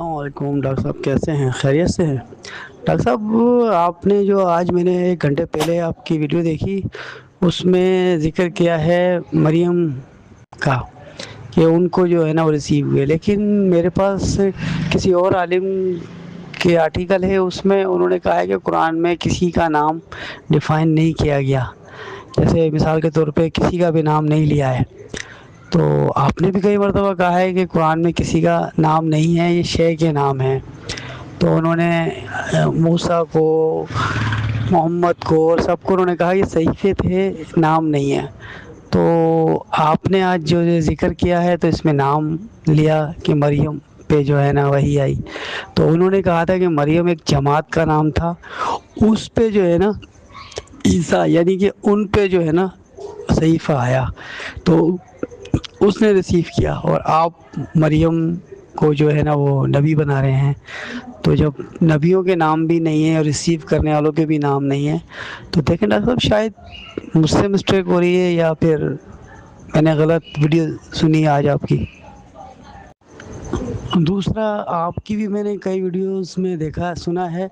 السلام علیکم ڈاکٹر صاحب، کیسے ہیں؟ خیریت سے ہیں؟ ڈاکٹر صاحب، آپ نے جو آج میں نے 1 گھنٹے پہلے آپ کی ویڈیو دیکھی، اس میں ذکر کیا ہے مریم کا کہ ان کو جو ہے نا وہ ریسیو ہوئے، لیکن میرے پاس کسی اور عالم کے آرٹیکل ہے، اس میں انہوں نے کہا ہے کہ قرآن میں کسی کا نام ڈیفائن نہیں کیا گیا، جیسے مثال کے طور پہ کسی کا بھی نام نہیں لیا ہے۔ تو آپ نے بھی کئی مرتبہ کہا ہے کہ قرآن میں کسی کا نام نہیں ہے، یہ شے کے نام ہیں۔ تو انہوں نے موسیٰ کو، محمد کو اور سب کو انہوں نے کہا یہ صحیفے تھے، نام نہیں ہے۔ تو آپ نے آج جو ذکر کیا ہے تو اس میں نام لیا کہ مریم پہ جو ہے نا وہی آئی، تو انہوں نے کہا تھا کہ مریم ایک جماعت کا نام تھا، اس پہ جو ہے نا عیسیٰ یعنی کہ ان پہ جو ہے نا صحیفہ آیا، تو اس نے ریسیو کیا، اور آپ مریم کو جو ہے نا وہ نبی بنا رہے ہیں۔ تو جب نبیوں کے نام بھی نہیں ہیں اور ریسیو کرنے والوں کے بھی نام نہیں ہیں، تو دیکھیں ڈاکٹر صاحب، شاید مجھ سے مسٹیک ہو رہی ہے یا پھر میں نے غلط ویڈیو سنی آج آپ کی۔ دوسرا، آپ کی بھی میں نے کئی ویڈیوز میں دیکھا سنا ہے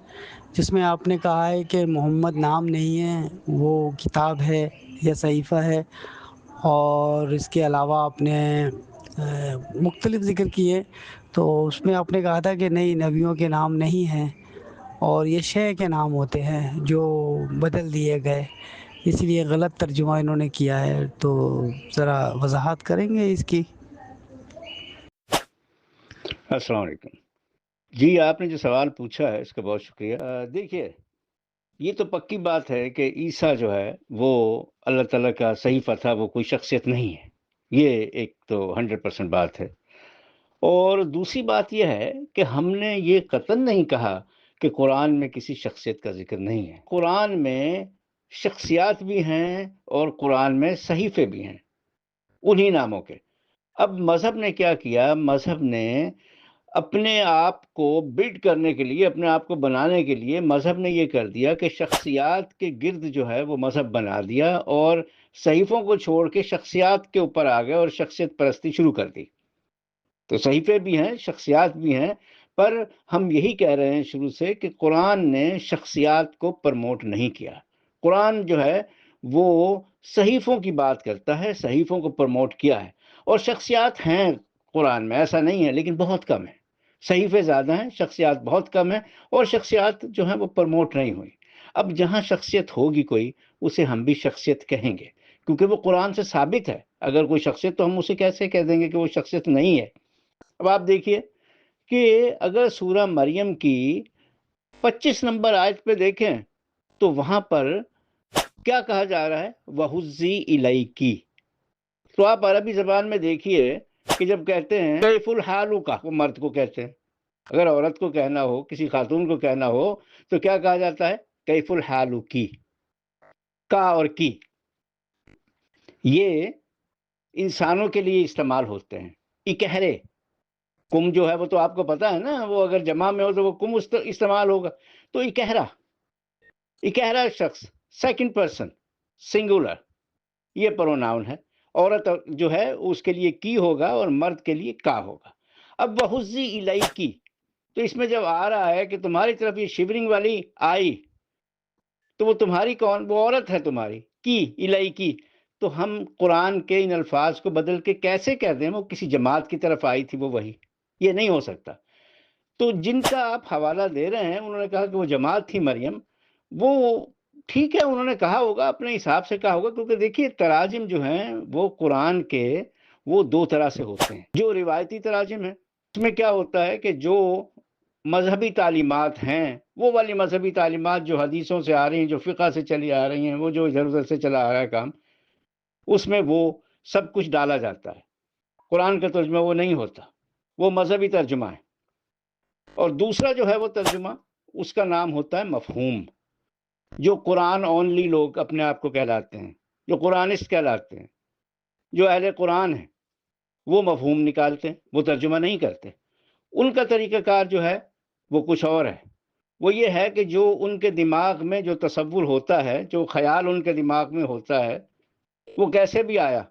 جس میں آپ نے کہا ہے کہ محمد نام نہیں ہے، وہ کتاب ہے یا صحیفہ ہے، اور اس کے علاوہ آپ نے مختلف ذکر کیے، تو اس میں آپ نے کہا تھا کہ نہیں، نبیوں کے نام نہیں ہیں اور یہ شے کے نام ہوتے ہیں جو بدل دیے گئے، اس لیے غلط ترجمہ انہوں نے کیا ہے۔ تو ذرا وضاحت کریں گے اس کی؟ السلام علیکم جی، آپ نے جو سوال پوچھا ہے اس کا بہت شکریہ۔ دیکھیے، یہ تو پکی بات ہے کہ عیسیٰ جو ہے وہ اللہ تعالیٰ کا صحیفہ تھا، وہ کوئی شخصیت نہیں ہے، یہ ایک تو 100% بات ہے۔ اور دوسری بات یہ ہے کہ ہم نے یہ قطعاً نہیں کہا کہ قرآن میں کسی شخصیت کا ذکر نہیں ہے۔ قرآن میں شخصیات بھی ہیں اور قرآن میں صحیفے بھی ہیں انہی ناموں کے۔ اب مذہب نے کیا کیا؟ مذہب نے اپنے آپ کو بلڈ کرنے کے لیے، اپنے آپ کو بنانے کے لیے، مذہب نے یہ کر دیا کہ شخصیات کے گرد جو ہے وہ مذہب بنا دیا، اور صحیفوں کو چھوڑ کے شخصیات کے اوپر آ گئے اور شخصیت پرستی شروع کر دی۔ تو صحیفے بھی ہیں، شخصیات بھی ہیں، پر ہم یہی کہہ رہے ہیں شروع سے کہ قرآن نے شخصیات کو پرموٹ نہیں کیا۔ قرآن جو ہے وہ صحیفوں کی بات کرتا ہے، صحیفوں کو پرموٹ کیا ہے، اور شخصیات ہیں قرآن میں، ایسا نہیں ہے، لیکن بہت کم ہے۔ صحیفے زیادہ ہیں، شخصیات بہت کم ہیں، اور شخصیات جو ہیں وہ پرموٹ نہیں ہوئی۔ اب جہاں شخصیت ہوگی کوئی، اسے ہم بھی شخصیت کہیں گے، کیونکہ وہ قرآن سے ثابت ہے۔ اگر کوئی شخصیت تو ہم اسے کیسے کہہ دیں گے کہ وہ شخصیت نہیں ہے؟ اب آپ دیکھیے کہ اگر سورہ مریم کی 25 نمبر آیت پہ دیکھیں تو وہاں پر کیا کہا جا رہا ہے؟ وَحُزِّی اِلَیْکِ۔ تو آپ عربی زبان میں دیکھیے کہ جب کہتے ہیں کیف الحال کا، وہ مرد کو کہتے ہیں، اگر عورت کو کہنا ہو، کسی خاتون کو کہنا ہو، تو کیا کہا جاتا ہے؟ کیف الحال کی، کا اور کی، یہ انسانوں کے لیے استعمال ہوتے ہیں۔ اکہرے، کم جو ہے وہ تو آپ کو پتا ہے نا، وہ اگر جمع میں ہو تو وہ کم استعمال ہوگا۔ تو اکہرا، اکہرا شخص، سیکنڈ پرسن سنگولر، یہ پروناؤن ہے۔ عورت جو ہے اس کے لیے کی ہوگا اور مرد کے لیے کا ہوگا۔ اب وَحُزِّی اِلَیْکِ، تو اس میں جب آ رہا ہے کہ تمہاری طرف یہ شیورنگ والی آئی، تو وہ تمہاری کون؟ وہ عورت ہے تمہاری، کی اِلَیْکِ۔ تو ہم قرآن کے ان الفاظ کو بدل کے کیسے کہہ دیں وہ کسی جماعت کی طرف آئی تھی، وہ وہی؟ یہ نہیں ہو سکتا۔ تو جن کا آپ حوالہ دے رہے ہیں، انہوں نے کہا کہ وہ جماعت تھی مریم، وہ ٹھیک ہے، انہوں نے کہا ہوگا، اپنے حساب سے کہا ہوگا، کیونکہ دیکھیے تراجم جو ہیں وہ قرآن کے وہ 2 طرح سے ہوتے ہیں۔ جو روایتی تراجم ہیں اس میں کیا ہوتا ہے کہ جو مذہبی تعلیمات ہیں، وہ والی مذہبی تعلیمات جو حدیثوں سے آ رہی ہیں، جو فقہ سے چلی آ رہی ہیں، وہ جو ادھر ادھر سے چلا آ رہا ہے کام، اس میں وہ سب کچھ ڈالا جاتا ہے۔ قرآن کا ترجمہ وہ نہیں ہوتا، وہ مذہبی ترجمہ ہے۔ اور دوسرا جو ہے وہ ترجمہ، اس کا نام ہوتا ہے مفہوم، جو قرآن اونلی لوگ اپنے آپ کو کہلاتے ہیں، جو قرآنسٹ کہلاتے ہیں، جو اہل قرآن ہیں، وہ مفہوم نکالتے ہیں، وہ ترجمہ نہیں کرتے۔ ان کا طریقہ کار جو ہے وہ کچھ اور ہے۔ وہ یہ ہے کہ جو ان کے دماغ میں جو تصور ہوتا ہے، جو خیال ان کے دماغ میں ہوتا ہے، وہ کیسے بھی آیا،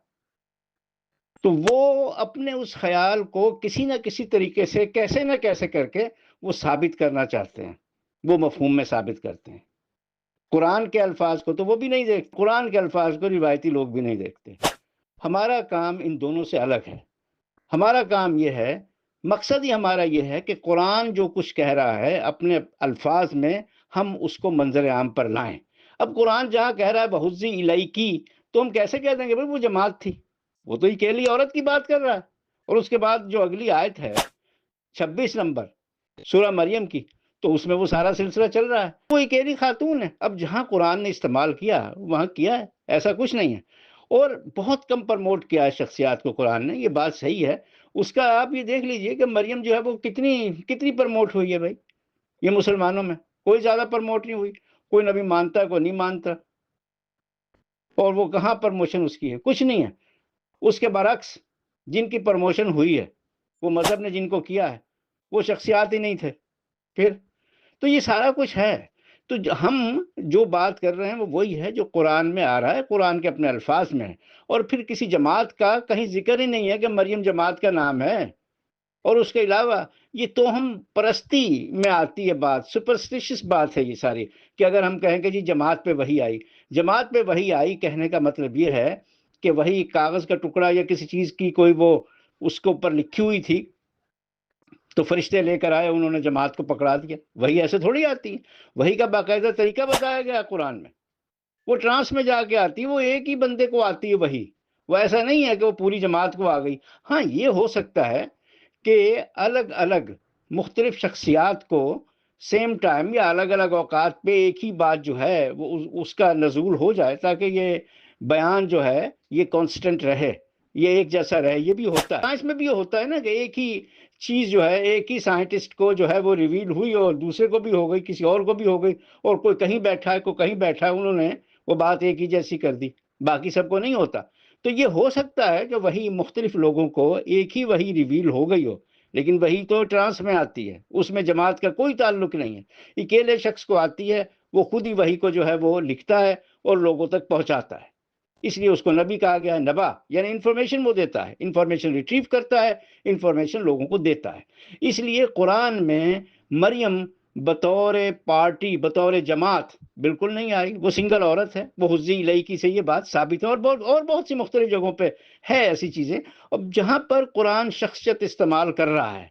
تو وہ اپنے اس خیال کو کسی نہ کسی طریقے سے کیسے نہ کیسے کر کے وہ ثابت کرنا چاہتے ہیں، وہ مفہوم میں ثابت کرتے ہیں۔ قرآن کے الفاظ کو تو وہ بھی نہیں دیکھتے، قرآن کے الفاظ کو روایتی لوگ بھی نہیں دیکھتے۔ ہمارا کام ان دونوں سے الگ ہے۔ ہمارا کام یہ ہے، مقصد ہی ہمارا یہ ہے کہ قرآن جو کچھ کہہ رہا ہے اپنے الفاظ میں ہم اس کو منظر عام پر لائیں۔ اب قرآن جہاں کہہ رہا ہے بہزی الیکی، تو ہم کیسے کہہ دیں گے بھائی وہ جماعت تھی؟ وہ تو اکیلی عورت کی بات کر رہا ہے۔ اور اس کے بعد جو اگلی آیت ہے 26 نمبر سورہ مریم کی، تو اس میں وہ سارا سلسلہ چل رہا ہے، وہ اکیلی خاتون ہے۔ اب جہاں قرآن نے استعمال کیا وہاں کیا ہے، ایسا کچھ نہیں ہے۔ اور بہت کم پرموٹ کیا ہے شخصیات کو قرآن نے، یہ بات صحیح ہے۔ اس کا آپ یہ دیکھ لیجئے کہ مریم جو ہے وہ کتنی پرموٹ ہوئی ہے بھائی، یہ مسلمانوں میں کوئی زیادہ پرموٹ نہیں ہوئی، کوئی نبی مانتا ہے کوئی نہیں مانتا، اور وہ کہاں پرموشن اس کی ہے؟ کچھ نہیں ہے۔ اس کے برعکس جن کی پرموشن ہوئی ہے، وہ مذہب نے جن کو کیا ہے، وہ شخصیات ہی نہیں تھے پھر۔ تو یہ سارا کچھ ہے۔ تو ہم جو بات کر رہے ہیں وہ وہی ہے جو قرآن میں آ رہا ہے، قرآن کے اپنے الفاظ میں ہے۔ اور پھر کسی جماعت کا کہیں ذکر ہی نہیں ہے کہ مریم جماعت کا نام ہے۔ اور اس کے علاوہ یہ توہم پرستی میں آتی ہے بات، سپرسٹیشس بات ہے یہ ساری، کہ اگر ہم کہیں کہ جی جماعت پہ وحی آئی، جماعت پہ وحی آئی کہنے کا مطلب یہ ہے کہ وہی کاغذ کا ٹکڑا یا کسی چیز کی کوئی وہ اس کے اوپر لکھی ہوئی تھی، تو فرشتے لے کر آئے، انہوں نے جماعت کو پکڑا دیا۔ وہی ایسے تھوڑی آتی ہے، وہی کا باقاعدہ طریقہ بتایا گیا قرآن میں، وہ ٹرانس میں جا کے آتی ہے، وہ ایک ہی بندے کو آتی ہے وہی، وہ ایسا نہیں ہے کہ وہ پوری جماعت کو آ گئی۔ ہاں یہ ہو سکتا ہے کہ الگ الگ مختلف شخصیات کو سیم ٹائم یا الگ الگ اوقات پہ ایک ہی بات جو ہے وہ اس کا نزول ہو جائے، تاکہ یہ بیان جو ہے یہ کانسٹنٹ رہے، یہ ایک جیسا رہے۔ یہ بھی ہوتا ہے سائنس میں، بھی ہوتا ہے نا کہ ایک ہی چیز جو ہے ایک ہی سائنٹسٹ کو جو ہے وہ ریویل ہوئی اور دوسرے کو بھی ہو گئی، کسی اور کو بھی ہو گئی، اور کوئی کہیں بیٹھا ہے کوئی کہیں بیٹھا ہے، انہوں نے وہ بات ایک ہی جیسی کر دی، باقی سب کو نہیں ہوتا۔ تو یہ ہو سکتا ہے کہ وہی مختلف لوگوں کو ایک ہی وہی ریویل ہو گئی ہو، لیکن وہی تو ٹرانس میں آتی ہے، اس میں جماعت کا کوئی تعلق نہیں ہے، اکیلے شخص کو آتی ہے، وہ خود ہی وہی کو جو ہے وہ لکھتا ہے اور لوگوں تک پہنچاتا ہے۔ اس لیے اس کو نبی کہا گیا ہے، نبا یعنی انفارمیشن وہ دیتا ہے، انفارمیشن ریٹریو کرتا ہے، انفارمیشن لوگوں کو دیتا ہے۔ اس لیے قرآن میں مریم بطور پارٹی بطور جماعت بالکل نہیں آئی، وہ سنگل عورت ہے، وہ حزی الیکی سے یہ بات ثابت ہے، اور بہت سی مختلف جگہوں پہ ہے ایسی چیزیں۔ اب جہاں پر قرآن شخصیت استعمال کر رہا ہے،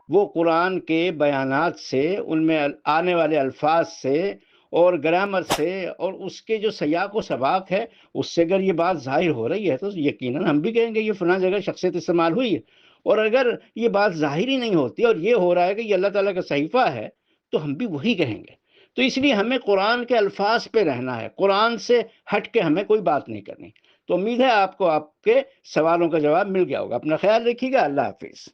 وہ قرآن کے بیانات سے، ان میں آنے والے الفاظ سے اور گرامر سے اور اس کے جو سیاق و سباق ہے اس سے اگر یہ بات ظاہر ہو رہی ہے تو یقیناً ہم بھی کہیں گے یہ فلاں جگہ شخصیت استعمال ہوئی ہے۔ اور اگر یہ بات ظاہر ہی نہیں ہوتی اور یہ ہو رہا ہے کہ یہ اللہ تعالیٰ کا صحیفہ ہے، تو ہم بھی وہی کہیں گے۔ تو اس لیے ہمیں قرآن کے الفاظ پہ رہنا ہے، قرآن سے ہٹ کے ہمیں کوئی بات نہیں کرنی۔ تو امید ہے آپ کو آپ کے سوالوں کا جواب مل گیا ہوگا۔ اپنا خیال رکھیے گا، اللہ حافظ۔